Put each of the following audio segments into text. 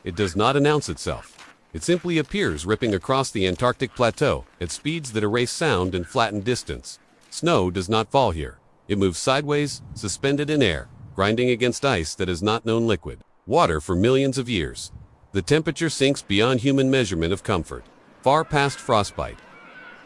It does not announce itself. It simply appears ripping across the Antarctic plateau at speeds that erase sound and flatten distance. Snow does not fall here. It moves sideways, suspended in air, grinding against ice that has not known liquid water for millions of years. The temperature sinks beyond human measurement of comfort, far past frostbite,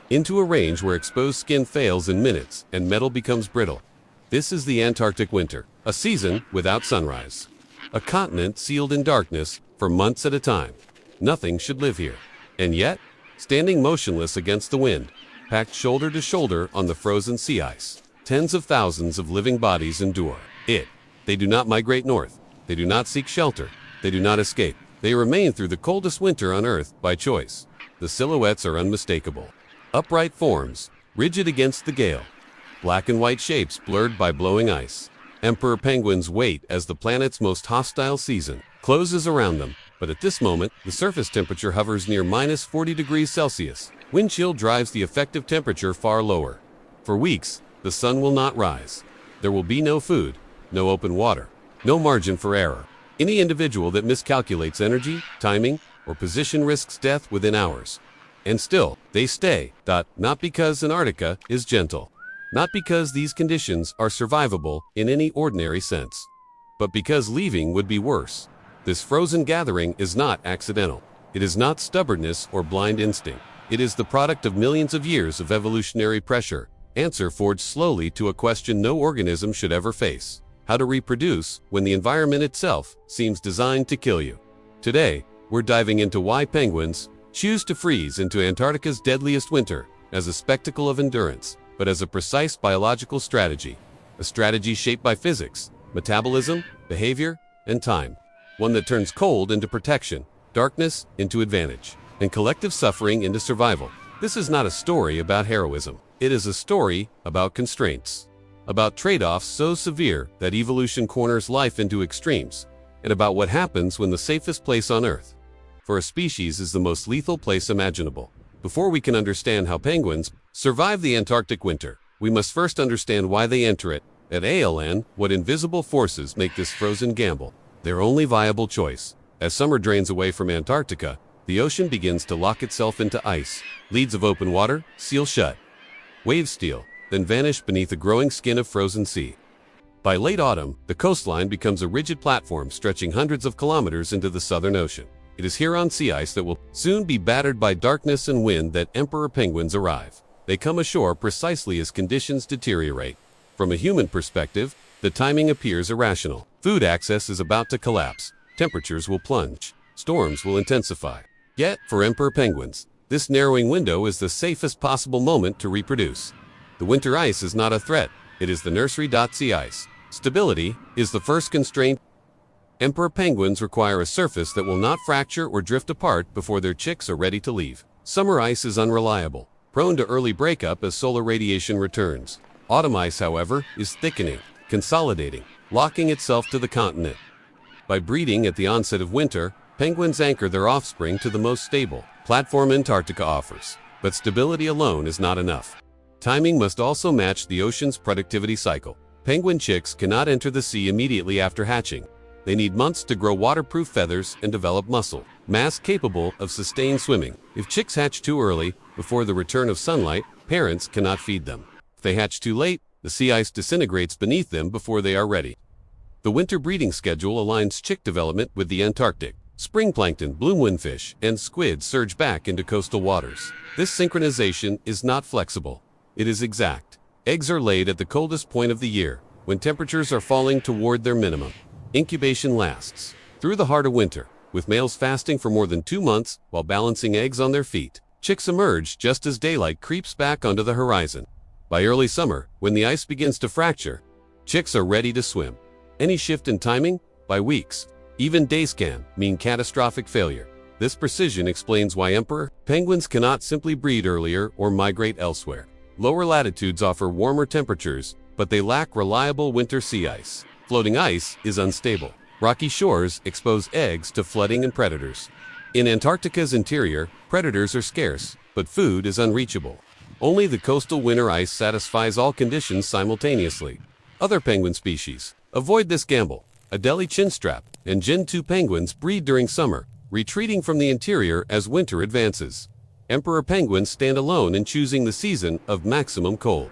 into a range where exposed skin fails in minutes and metal becomes brittle. This is the Antarctic winter, a season without sunrise, a continent sealed in darkness for months at a time. Nothing should live here. And yet, standing motionless against the wind, packed shoulder to shoulder on the frozen sea ice, tens of thousands of living bodies endure it. They do not migrate north. They do not seek shelter. They do not escape. They remain through the coldest winter on Earth by choice. The silhouettes are unmistakable. Upright forms, rigid against the gale. Black and white shapes blurred by blowing ice. Emperor penguins wait as the planet's most hostile season closes around them. But at this moment, the surface temperature hovers near minus 40 degrees Celsius. Wind chill drives the effective temperature far lower. For weeks, the sun will not rise. There will be no food, no open water, no margin for error. Any individual that miscalculates energy, timing, or position risks death within hours. And still, they stay. Not because Antarctica is gentle. Not because these conditions are survivable in any ordinary sense. But because leaving would be worse. This frozen gathering is not accidental. It is not stubbornness or blind instinct. It is the product of millions of years of evolutionary pressure. Answer forged slowly to a question no organism should ever face. How to reproduce when the environment itself seems designed to kill you. Today, we're diving into why penguins choose to freeze into Antarctica's deadliest winter as a spectacle of endurance, but as a precise biological strategy. A strategy shaped by physics, metabolism, behavior, and time. One that turns cold into protection, darkness into advantage, and collective suffering into survival. This is not a story about heroism. It is a story about constraints. About trade-offs so severe that evolution corners life into extremes, and about what happens when the safest place on Earth for a species is the most lethal place imaginable. Before we can understand how penguins survive the Antarctic winter, we must first understand why they enter it. At ALN, what invisible forces make this frozen gamble their only viable choice. As summer drains away from Antarctica, the ocean begins to lock itself into ice. Leads of open water seal shut. Waves steal, then vanish beneath the growing skin of frozen sea. By late autumn, the coastline becomes a rigid platform stretching hundreds of kilometers into the Southern Ocean. It is here on sea ice that will soon be battered by darkness and wind that emperor penguins arrive. They come ashore precisely as conditions deteriorate. From a human perspective, the timing appears irrational. Food access is about to collapse. Temperatures will plunge. Storms will intensify. Yet, for emperor penguins, this narrowing window is the safest possible moment to reproduce. The winter ice is not a threat. It is the nursery. Sea ice. Stability is the first constraint. Emperor penguins require a surface that will not fracture or drift apart before their chicks are ready to leave. Summer ice is unreliable, prone to early breakup as solar radiation returns. Autumn ice, however, is thickening, consolidating, locking itself to the continent. By breeding at the onset of winter, penguins anchor their offspring to the most stable platform Antarctica offers. But stability alone is not enough. Timing must also match the ocean's productivity cycle. Penguin chicks cannot enter the sea immediately after hatching. They need months to grow waterproof feathers and develop muscle mass capable of sustained swimming. If chicks hatch too early, before the return of sunlight, parents cannot feed them. If they hatch too late, the sea ice disintegrates beneath them before they are ready. The winter breeding schedule aligns chick development with the Antarctic. Spring plankton, bloom windfish, and squid surge back into coastal waters. This synchronization is not flexible. It is exact. Eggs are laid at the coldest point of the year, when temperatures are falling toward their minimum. Incubation lasts through the heart of winter, with males fasting for more than 2 months while balancing eggs on their feet. Chicks emerge just as daylight creeps back onto the horizon. By early summer, when the ice begins to fracture, chicks are ready to swim. Any shift in timing, by weeks, even days, can mean catastrophic failure. This precision explains why emperor penguins cannot simply breed earlier or migrate elsewhere. Lower latitudes offer warmer temperatures, but they lack reliable winter sea ice. Floating ice is unstable. Rocky shores expose eggs to flooding and predators. In Antarctica's interior, predators are scarce, but food is unreachable. Only the coastal winter ice satisfies all conditions simultaneously. Other penguin species avoid this gamble. Adelie chinstrap and Gentoo penguins breed during summer, retreating from the interior as winter advances. Emperor penguins stand alone in choosing the season of maximum cold.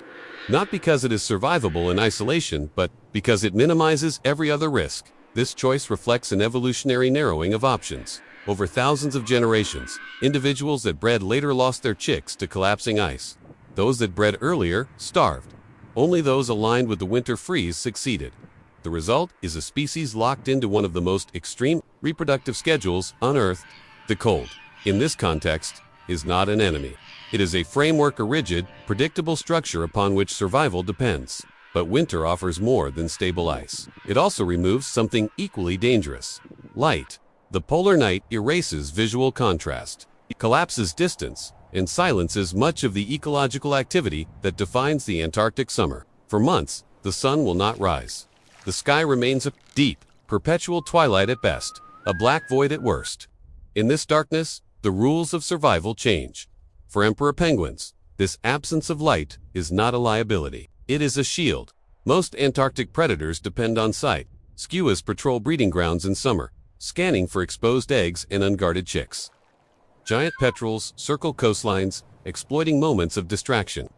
Not because it is survivable in isolation, but because it minimizes every other risk. This choice reflects an evolutionary narrowing of options. Over thousands of generations, individuals that bred later lost their chicks to collapsing ice. Those that bred earlier starved. Only those aligned with the winter freeze succeeded. The result is a species locked into one of the most extreme reproductive schedules on Earth. The cold, in this context, is not an enemy. It is a framework, a rigid, predictable structure upon which survival depends. But winter offers more than stable ice. It also removes something equally dangerous: light. The polar night erases visual contrast. It collapses distance and silences much of the ecological activity that defines the Antarctic summer. For months, the sun will not rise. The sky remains a deep, perpetual twilight at best, a black void at worst. In this darkness, the rules of survival change. For emperor penguins, this absence of light is not a liability. It is a shield. Most Antarctic predators depend on sight. Skuas patrol breeding grounds in summer, scanning for exposed eggs and unguarded chicks. Giant petrels circle coastlines, exploiting moments of distraction.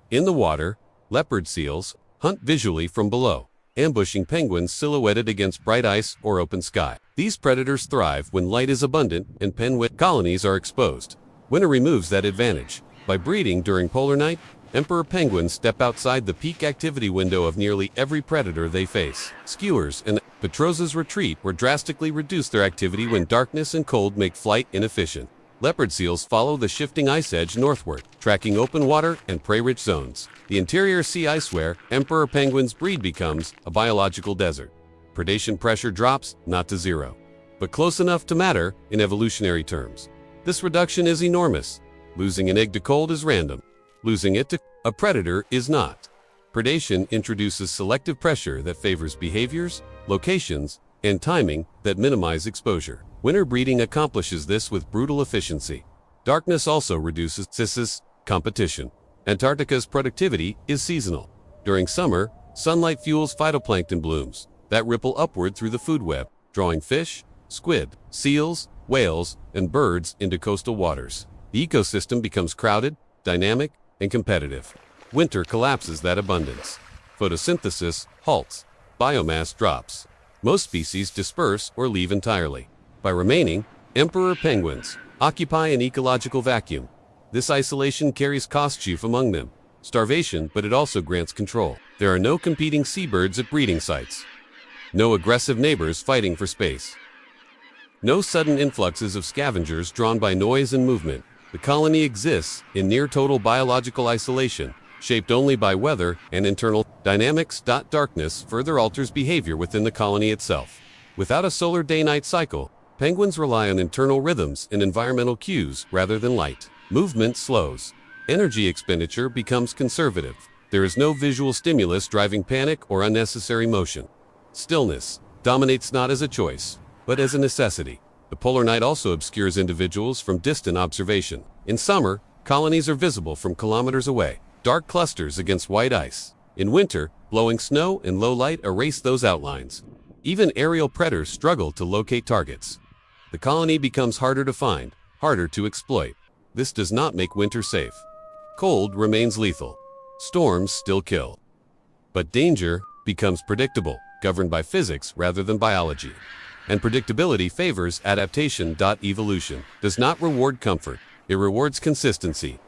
In the water, leopard seals hunt visually from below, ambushing penguins silhouetted against bright ice or open sky. These predators thrive when light is abundant and penguin colonies are exposed. Winter removes that advantage. By breeding during polar night, emperor penguins step outside the peak activity window of nearly every predator they face. Skuas and Petros's retreat or drastically reduce their activity when darkness and cold make flight inefficient. Leopard seals follow the shifting ice edge northward, tracking open water and prey-rich zones. The interior sea ice where emperor penguins breed becomes a biological desert. Predation pressure drops, not to zero, but close enough to matter in evolutionary terms. This reduction is enormous. Losing an egg to cold is random. Losing it to a predator is not. Predation introduces selective pressure that favors behaviors, locations, and timing that minimize exposure. Winter breeding accomplishes this with brutal efficiency. Darkness also reduces competition. Antarctica's productivity is seasonal. During summer, sunlight fuels phytoplankton blooms that ripple upward through the food web, drawing fish, squid, seals, whales, and birds into coastal waters. The ecosystem becomes crowded, dynamic, and competitive. Winter collapses that abundance. Photosynthesis halts. Biomass drops. Most species disperse or leave entirely. By remaining, emperor penguins occupy an ecological vacuum. This isolation carries costs chief among them. Starvation, but it also grants control. There are no competing seabirds at breeding sites. No aggressive neighbors fighting for space. No sudden influxes of scavengers drawn by noise and movement. The colony exists in near-total biological isolation, shaped only by weather and internal dynamics. Darkness further alters behavior within the colony itself. Without a solar day-night cycle, penguins rely on internal rhythms and environmental cues rather than light. Movement slows. Energy expenditure becomes conservative. There is no visual stimulus driving panic or unnecessary motion. Stillness dominates not as a choice, but as a necessity. The polar night also obscures individuals from distant observation. In summer, colonies are visible from kilometers away, dark clusters against white ice. In winter, blowing snow and low light erase those outlines. Even aerial predators struggle to locate targets. The colony becomes harder to find, harder to exploit. This does not make winter safe. Cold remains lethal. Storms still kill. But danger becomes predictable, governed by physics rather than biology. And predictability favors adaptation. Evolution does not reward comfort, it rewards consistency.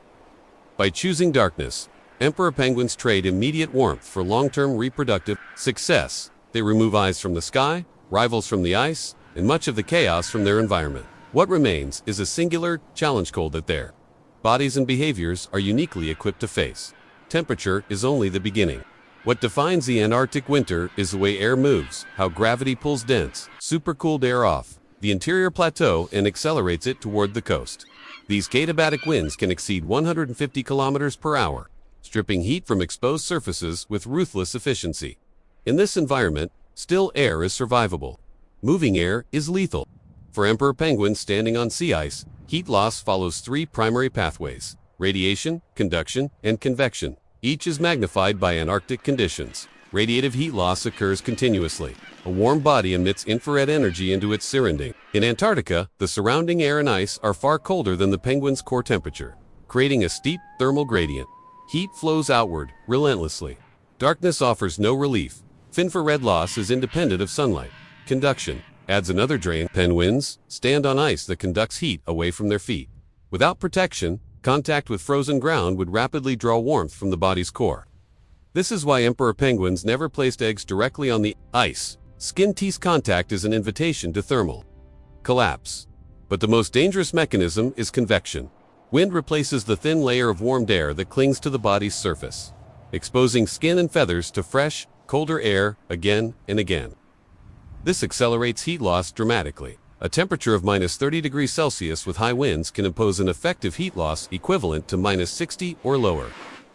By choosing darkness, emperor penguins trade immediate warmth for long-term reproductive success. They remove eyes from the sky, rivals from the ice, and much of the chaos from their environment. What remains is a singular challenge cold that their bodies and behaviors are uniquely equipped to face. Temperature is only the beginning. What defines the Antarctic winter is the way air moves, how gravity pulls dense, supercooled air off the interior plateau and accelerates it toward the coast. These katabatic winds can exceed 150 kilometers per hour, stripping heat from exposed surfaces with ruthless efficiency. In this environment, still air is survivable. Moving air is lethal. For emperor penguins standing on sea ice, heat loss follows three primary pathways: radiation, conduction, and convection. Each is magnified by Antarctic conditions. Radiative heat loss occurs continuously. A warm body emits infrared energy into its surrounding. In Antarctica, the surrounding air and ice are far colder than the penguin's core temperature, creating a steep thermal gradient. Heat flows outward, relentlessly. Darkness offers no relief. Infrared loss is independent of sunlight. Conduction adds another drain. Penguins stand on ice that conducts heat away from their feet. Without protection, contact with frozen ground would rapidly draw warmth from the body's core. This is why emperor penguins never placed eggs directly on the ice. Skin-teeth contact is an invitation to thermal collapse. But the most dangerous mechanism is convection. Wind replaces the thin layer of warmed air that clings to the body's surface, exposing skin and feathers to fresh, colder air again and again. This accelerates heat loss dramatically. A temperature of -30°C with high winds can impose an effective heat loss equivalent to -60 or lower.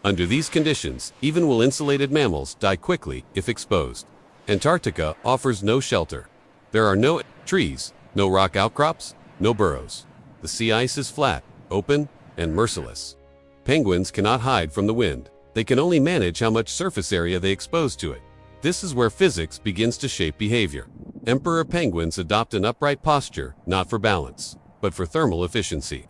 Under these conditions, even well-insulated mammals die quickly if exposed. Antarctica offers no shelter. There are no trees, no rock outcrops, no burrows. The sea ice is flat, open, and merciless. Penguins cannot hide from the wind. They can only manage how much surface area they expose to it. This is where physics begins to shape behavior. Emperor penguins adopt an upright posture, not for balance, but for thermal efficiency.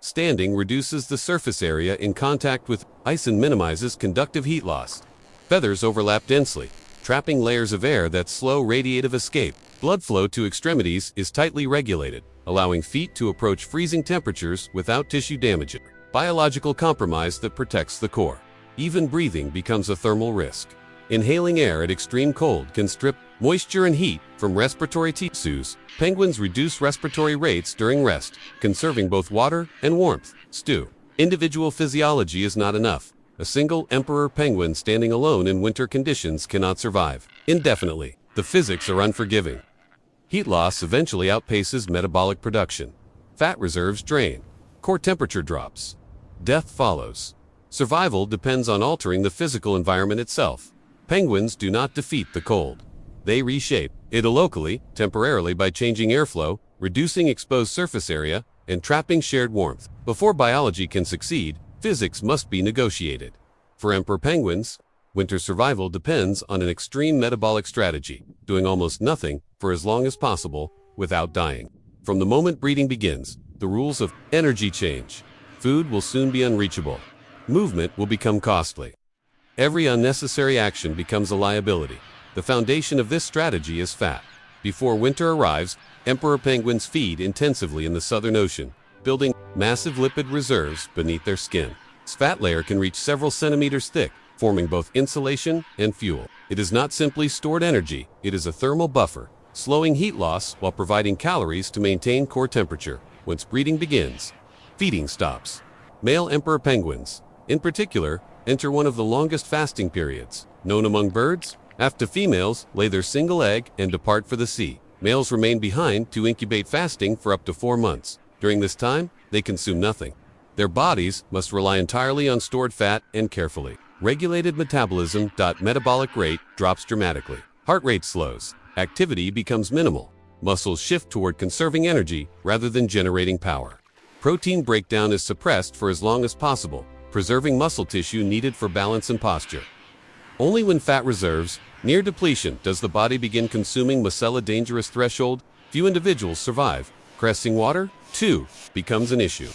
Standing reduces the surface area in contact with ice and minimizes conductive heat loss. Feathers overlap densely, trapping layers of air that slow radiative escape. Blood flow to extremities is tightly regulated, allowing feet to approach freezing temperatures without tissue damage. Biological compromise that protects the core. Even breathing becomes a thermal risk. Inhaling air at extreme cold can strip moisture and heat from respiratory tissues. Penguins reduce respiratory rates during rest, conserving both water and warmth. Individual physiology is not enough. A single emperor penguin standing alone in winter conditions cannot survive indefinitely. The physics are unforgiving. Heat loss eventually outpaces metabolic production. Fat reserves drain. Core temperature drops. Death follows. Survival depends on altering the physical environment itself. Penguins do not defeat the cold. They reshape it locally, temporarily by changing airflow, reducing exposed surface area, and trapping shared warmth. Before biology can succeed, physics must be negotiated. For emperor penguins, winter survival depends on an extreme metabolic strategy, doing almost nothing for as long as possible without dying. From the moment breeding begins, the rules of energy change. Food will soon be unreachable. Movement will become costly. Every unnecessary action becomes a liability. The foundation of this strategy is fat. Before winter arrives, emperor penguins feed intensively in the Southern Ocean, building massive lipid reserves beneath their skin. This fat layer can reach several centimeters thick, forming both insulation and fuel. It is not simply stored energy, it is a thermal buffer, slowing heat loss while providing calories to maintain core temperature. Once breeding begins, feeding stops. Male emperor penguins, in particular, enter one of the longest fasting periods, known among birds, after females lay their single egg and depart for the sea. Males remain behind to incubate fasting for up to 4 months. During this time, they consume nothing. Their bodies must rely entirely on stored fat and carefully regulated metabolism. Metabolic rate drops dramatically. Heart rate slows. Activity becomes minimal. Muscles shift toward conserving energy rather than generating power. Protein breakdown is suppressed for as long as possible, preserving muscle tissue needed for balance and posture. Only when fat reserves near depletion does the body begin consuming muscle. Dangerous threshold. Few individuals survive. Crossing water, too, becomes an issue.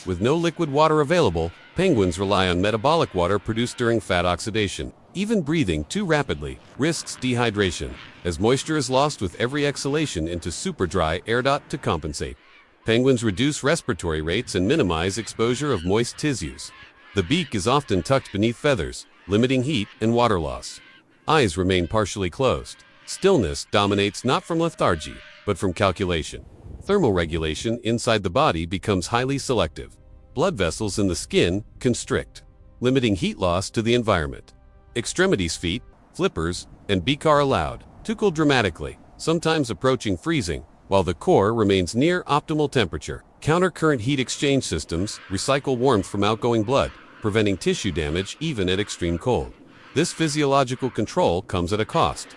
With no liquid water available, penguins rely on metabolic water produced during fat oxidation. Even breathing too rapidly risks dehydration, as moisture is lost with every exhalation into super dry air. To compensate, penguins reduce respiratory rates and minimize exposure of moist tissues. The beak is often tucked beneath feathers, limiting heat and water loss. Eyes remain partially closed. Stillness dominates not from lethargy, but from calculation. Thermal regulation inside the body becomes highly selective. Blood vessels in the skin constrict, limiting heat loss to the environment. Extremities, feet, flippers, and beak are allowed to cool dramatically, sometimes approaching freezing, while the core remains near optimal temperature. Countercurrent heat exchange systems recycle warmth from outgoing blood, preventing tissue damage even at extreme cold. This physiological control comes at a cost.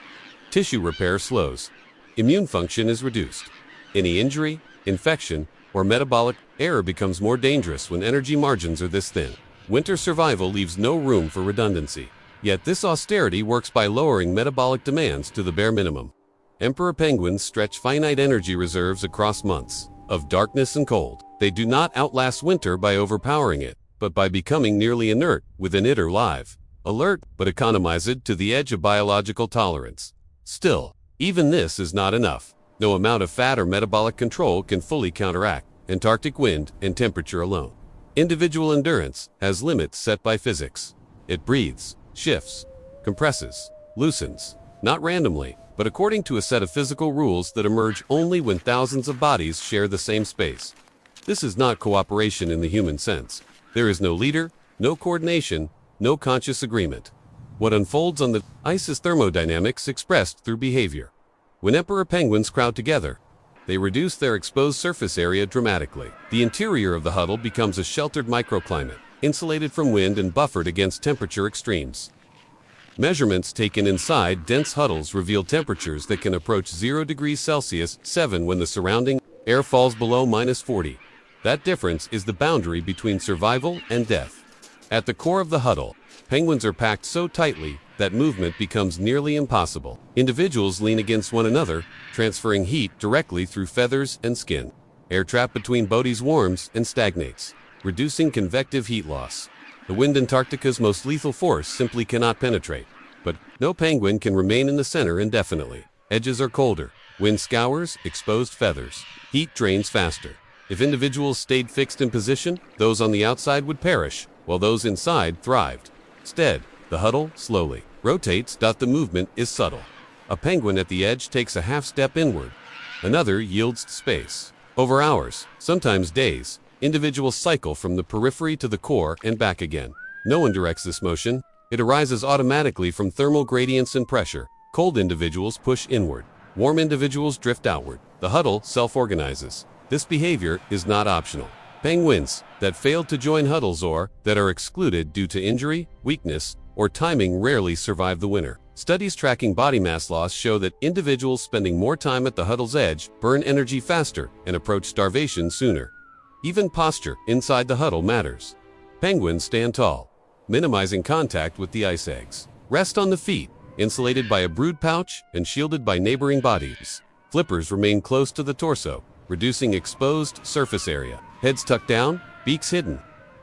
Tissue repair slows. Immune function is reduced. Any injury, infection, or metabolic error becomes more dangerous when energy margins are this thin. Winter survival leaves no room for redundancy. Yet this austerity works by lowering metabolic demands to the bare minimum. Emperor penguins stretch finite energy reserves across months of darkness and cold. They do not outlast winter by overpowering it, but by becoming nearly inert within it or live. Alert, but economized to the edge of biological tolerance. Still, even this is not enough. No amount of fat or metabolic control can fully counteract Antarctic wind and temperature alone. Individual endurance has limits set by physics. It breathes, shifts, compresses, loosens, not randomly, but according to a set of physical rules that emerge only when thousands of bodies share the same space. This is not cooperation in the human sense. There is no leader, no coordination, no conscious agreement. What unfolds on the ice is thermodynamics expressed through behavior. When emperor penguins crowd together, they reduce their exposed surface area dramatically. The interior of the huddle becomes a sheltered microclimate, insulated from wind and buffered against temperature extremes. Measurements taken inside dense huddles reveal temperatures that can approach 0 degrees Celsius 7 when the surrounding air falls below -40. That difference is the boundary between survival and death. At the core of the huddle, penguins are packed so tightly that movement becomes nearly impossible. Individuals lean against one another, transferring heat directly through feathers and skin. Air trapped between bodies warms and stagnates, reducing convective heat loss. The wind Antarctica's most lethal force simply cannot penetrate. But no penguin can remain in the center indefinitely. Edges are colder. Wind scours exposed feathers. Heat drains faster. If individuals stayed fixed in position, those on the outside would perish, while those inside thrived. Instead, the huddle slowly rotates. The movement is subtle. A penguin at the edge takes a half step inward. Another yields space. Over hours, sometimes days, individuals cycle from the periphery to the core and back again. No one directs this motion. It arises automatically from thermal gradients and pressure. Cold individuals push inward. Warm individuals drift outward. The huddle self-organizes. This behavior is not optional. Penguins that fail to join huddles or that are excluded due to injury, weakness, or timing rarely survive the winter. Studies tracking body mass loss show that individuals spending more time at the huddle's edge burn energy faster and approach starvation sooner. Even posture inside the huddle matters. Penguins stand tall, minimizing contact with the ice eggs. Rest on the feet, insulated by a brood pouch and shielded by neighboring bodies. Flippers remain close to the torso, reducing exposed surface area. Heads tucked down, beaks hidden,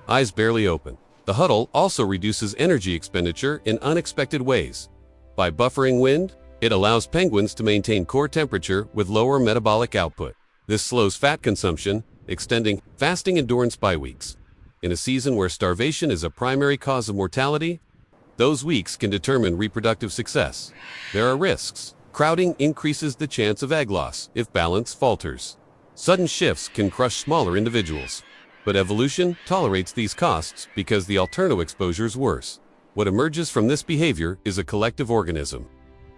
eyes barely open. The huddle also reduces energy expenditure in unexpected ways. By buffering wind, it allows penguins to maintain core temperature with lower metabolic output. This slows fat consumption, extending fasting endurance by weeks. In a season where starvation is a primary cause of mortality, those weeks can determine reproductive success. There are risks. Crowding increases the chance of egg loss if balance falters. Sudden shifts can crush smaller individuals. But evolution tolerates these costs because the alternative exposure is worse. What emerges from this behavior is a collective organism.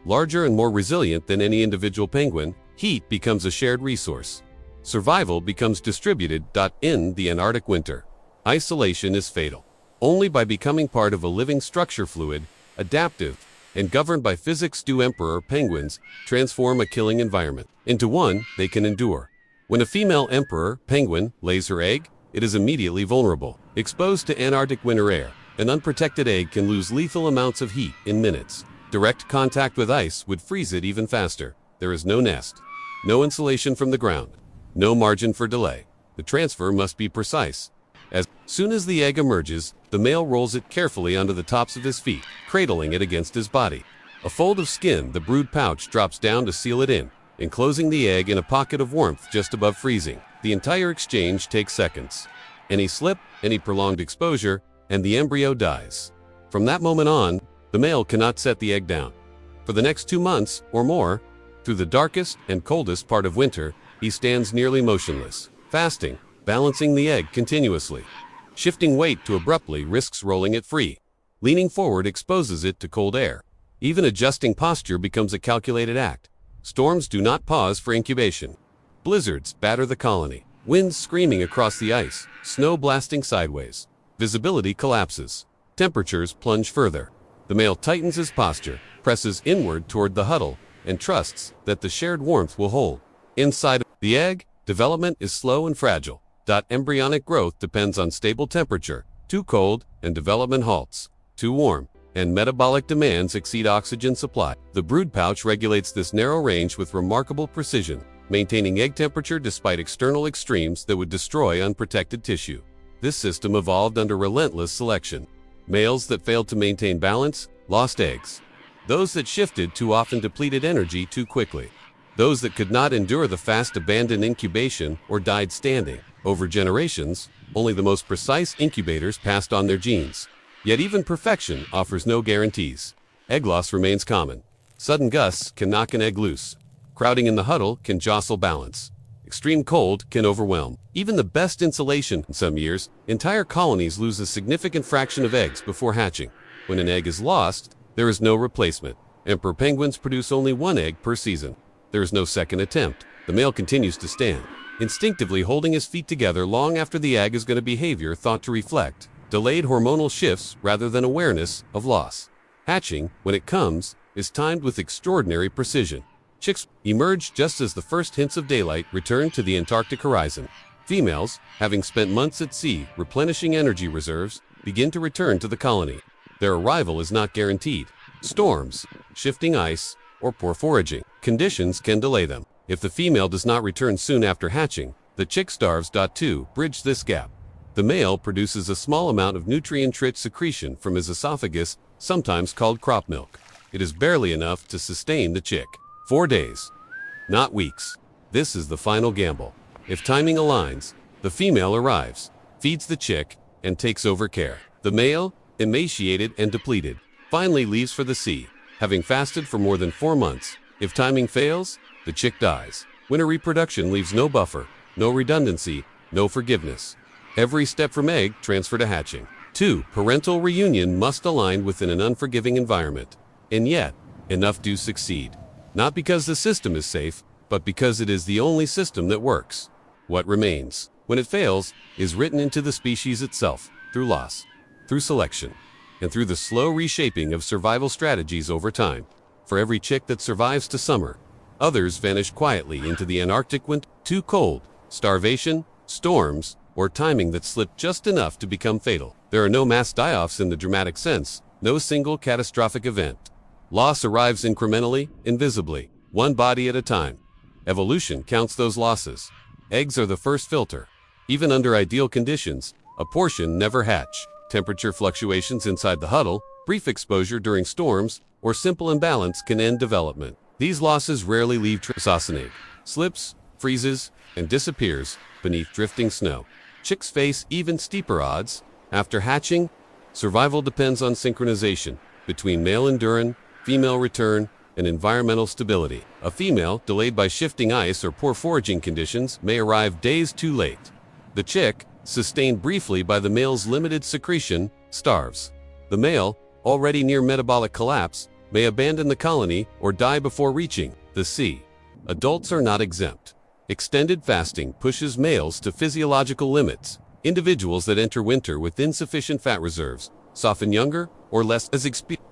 Larger and more resilient than any individual penguin, heat becomes a shared resource. Survival becomes distributed. In the Antarctic winter, isolation is fatal. Only by becoming part of a living structure, fluid, adaptive, and governed by physics do emperor penguins transform a killing environment into one they can endure. When a female emperor penguin lays her egg, it is immediately vulnerable. Exposed to Antarctic winter air, an unprotected egg can lose lethal amounts of heat in minutes. Direct contact with ice would freeze it even faster. There is no nest, no insulation from the ground, no margin for delay. The transfer must be precise. As soon as the egg emerges, the male rolls it carefully onto the tops of his feet, cradling it against his body. A fold of skin, the brood pouch, drops down to seal it in, enclosing the egg in a pocket of warmth just above freezing. The entire exchange takes seconds. Any slip, any prolonged exposure, and the embryo dies. From that moment on, the male cannot set the egg down. For the next 2 months or more, through the darkest and coldest part of winter, he stands nearly motionless, fasting, balancing the egg continuously. Shifting weight too abruptly risks rolling it free. Leaning forward exposes it to cold air. Even adjusting posture becomes a calculated act. Storms do not pause for incubation. Blizzards batter the colony. Winds screaming across the ice, snow blasting sideways. Visibility collapses. Temperatures plunge further. The male tightens his posture, presses inward toward the huddle, and trusts that the shared warmth will hold. Inside the egg, development is slow and fragile. Embryonic growth depends on stable temperature. Too cold, and development halts. Too warm, and metabolic demands exceed oxygen supply. The brood pouch regulates this narrow range with remarkable precision, maintaining egg temperature despite external extremes that would destroy unprotected tissue. This system evolved under relentless selection. Males that failed to maintain balance lost eggs. Those that shifted too often depleted energy too quickly. Those that could not endure the fast abandoned incubation or died standing. Over generations, only the most precise incubators passed on their genes. Yet even perfection offers no guarantees. Egg loss remains common. Sudden gusts can knock an egg loose. Crowding in the huddle can jostle balance. Extreme cold can overwhelm. Even the best insulation, in some years, entire colonies lose a significant fraction of eggs before hatching. When an egg is lost, there is no replacement. Emperor penguins produce only one egg per season. There is no second attempt. The male continues to stand, instinctively holding his feet together long after the egg is going to behavior thought to reflect delayed hormonal shifts rather than awareness of loss. Hatching, when it comes, is timed with extraordinary precision. Chicks emerge just as the first hints of daylight return to the Antarctic horizon. Females, having spent months at sea replenishing energy reserves, begin to return to the colony. Their arrival is not guaranteed. Storms, shifting ice, or poor foraging conditions can delay them. If the female does not return soon after hatching, the chick starves. To bridge this gap, the male produces a small amount of nutrient-rich secretion from his esophagus, sometimes called crop milk. It is barely enough to sustain the chick. 4 days, not weeks. This is the final gamble. If timing aligns, the female arrives, feeds the chick, and takes over care. The male, emaciated and depleted, finally leaves for the sea, having fasted for more than 4 months. If timing fails, the chick dies. Winter reproduction leaves no buffer, no redundancy, no forgiveness. Every step from egg transfer to hatching. 2. Parental reunion must align within an unforgiving environment. And yet, enough do succeed. Not because the system is safe, but because it is the only system that works. What remains, when it fails, is written into the species itself, through loss, through selection, and through the slow reshaping of survival strategies over time. For every chick that survives to summer, others vanish quietly into the Antarctic winter. Too cold, starvation, storms, or timing that slipped just enough to become fatal. There are no mass die-offs in the dramatic sense, no single catastrophic event. Loss arrives incrementally, invisibly, one body at a time. Evolution counts those losses. Eggs are the first filter. Even under ideal conditions, a portion never hatch. Temperature fluctuations inside the huddle, brief exposure during storms, or simple imbalance can end development. These losses rarely leave traces. An egg slips, freezes, and disappears beneath drifting snow. Chicks face even steeper odds. After hatching, survival depends on synchronization between male endurance, female return, and environmental stability. A female, delayed by shifting ice or poor foraging conditions, may arrive days too late. The chick, sustained briefly by the male's limited secretion, starves. The male, already near metabolic collapse, may abandon the colony or die before reaching the sea. Adults are not exempt. Extended fasting pushes males to physiological limits. Individuals that enter winter with insufficient fat reserves soften younger or less as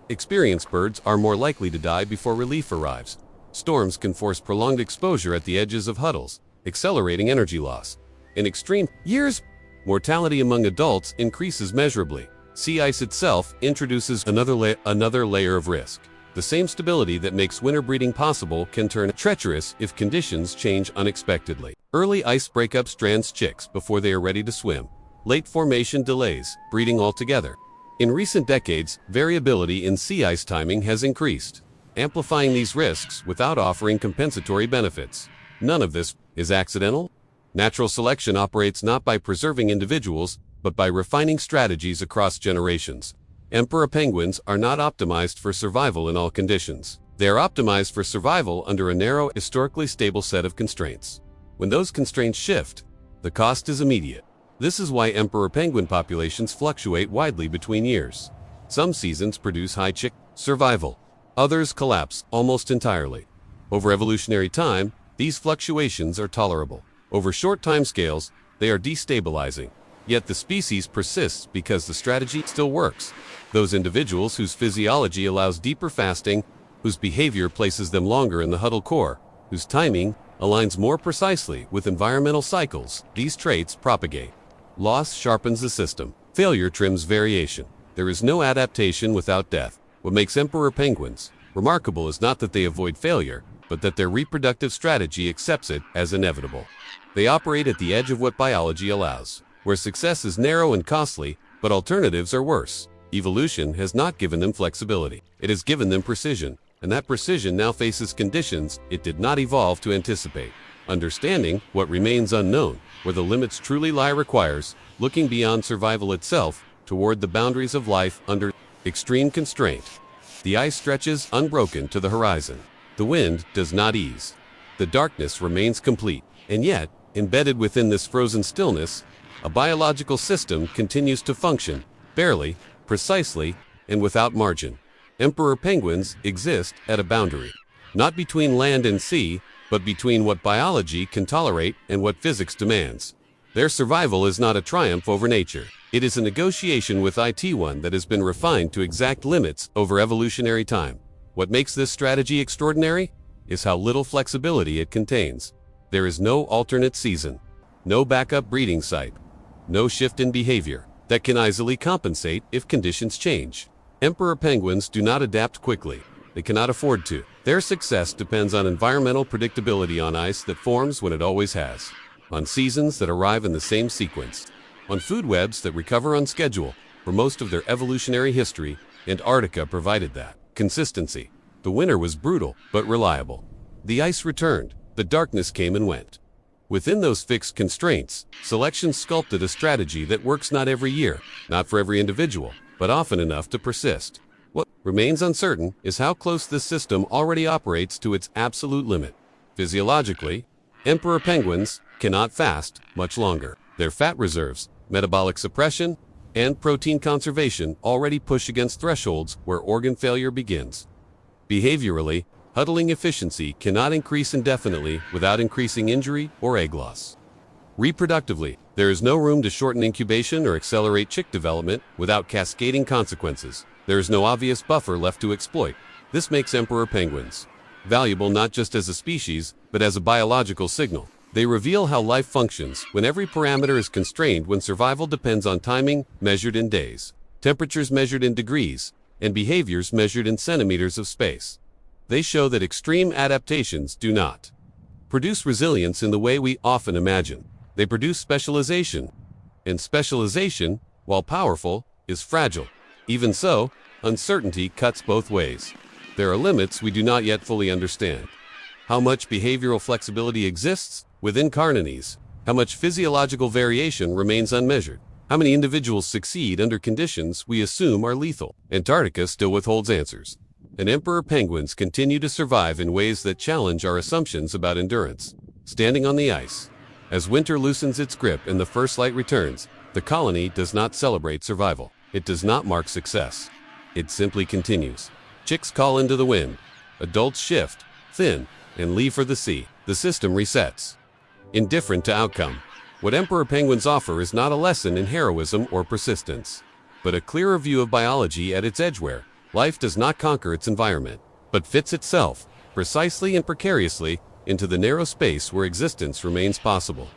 experienced birds are more likely to die before relief arrives. Storms can force prolonged exposure at the edges of huddles, accelerating energy loss. In extreme years, mortality among adults increases measurably. Sea ice itself introduces another layer of risk. The same stability that makes winter breeding possible can turn treacherous if conditions change unexpectedly. Early ice breakup strands chicks before they are ready to swim. Late formation delays breeding altogether. In recent decades, variability in sea ice timing has increased, amplifying these risks without offering compensatory benefits. None of this is accidental. Natural selection operates not by preserving individuals, but by refining strategies across generations. Emperor penguins are not optimized for survival in all conditions. They are optimized for survival under a narrow, historically stable set of constraints. When those constraints shift, the cost is immediate. This is why emperor penguin populations fluctuate widely between years. Some seasons produce high chick survival. Others collapse almost entirely. Over evolutionary time, these fluctuations are tolerable. Over short timescales, they are destabilizing. Yet the species persists because the strategy still works. Those individuals whose physiology allows deeper fasting, whose behavior places them longer in the huddle core, whose timing aligns more precisely with environmental cycles, these traits propagate. Loss sharpens the system. Failure trims variation. There is no adaptation without death. What makes emperor penguins remarkable is not that they avoid failure, but that their reproductive strategy accepts it as inevitable. They operate at the edge of what biology allows, where success is narrow and costly, but alternatives are worse. Evolution has not given them flexibility. It has given them precision, and that precision now faces conditions it did not evolve to anticipate. Understanding what remains unknown, where the limits truly lie, requires looking beyond survival itself toward the boundaries of life under extreme constraint. The ice stretches unbroken to the horizon. The wind does not ease. The darkness remains complete. And yet, embedded within this frozen stillness, a biological system continues to function, barely, precisely, and without margin. Emperor penguins exist at a boundary, not between land and sea, but between what biology can tolerate and what physics demands. Their survival is not a triumph over nature. It is a negotiation with it, one that has been refined to exact limits over evolutionary time. What makes this strategy extraordinary is how little flexibility it contains. There is no alternate season, no backup breeding site, no shift in behavior that can easily compensate if conditions change. Emperor penguins do not adapt quickly. They cannot afford to. Their success depends on environmental predictability, on ice that forms when it always has, on seasons that arrive in the same sequence, on food webs that recover on schedule. For most of their evolutionary history, Antarctica provided that consistency. The winter was brutal but reliable. The ice returned. The darkness came and went. Within those fixed constraints, selection sculpted a strategy that works not every year, not for every individual, but often enough to persist. What remains uncertain is how close this system already operates to its absolute limit. Physiologically, emperor penguins cannot fast much longer. Their fat reserves, metabolic suppression, and protein conservation already push against thresholds where organ failure begins. Behaviorally, huddling efficiency cannot increase indefinitely without increasing injury or egg loss. Reproductively, there is no room to shorten incubation or accelerate chick development without cascading consequences. There is no obvious buffer left to exploit. This makes emperor penguins valuable not just as a species, but as a biological signal. They reveal how life functions when every parameter is constrained, when survival depends on timing measured in days, temperatures measured in degrees, and behaviors measured in centimeters of space. They show that extreme adaptations do not produce resilience in the way we often imagine. They produce specialization, and specialization, while powerful, is fragile. Even so, uncertainty cuts both ways. There are limits we do not yet fully understand. How much behavioral flexibility exists within carnines? How much physiological variation remains unmeasured? How many individuals succeed under conditions we assume are lethal? Antarctica still withholds answers. And emperor penguins continue to survive in ways that challenge our assumptions about endurance. Standing on the ice, as winter loosens its grip and the first light returns, the colony does not celebrate survival. It does not mark success. It simply continues. Chicks call into the wind. Adults shift, thin, and leave for the sea. The system resets. Indifferent to outcome, what emperor penguins offer is not a lesson in heroism or persistence, but a clearer view of biology at its edge, where life does not conquer its environment, but fits itself, precisely and precariously, into the narrow space where existence remains possible.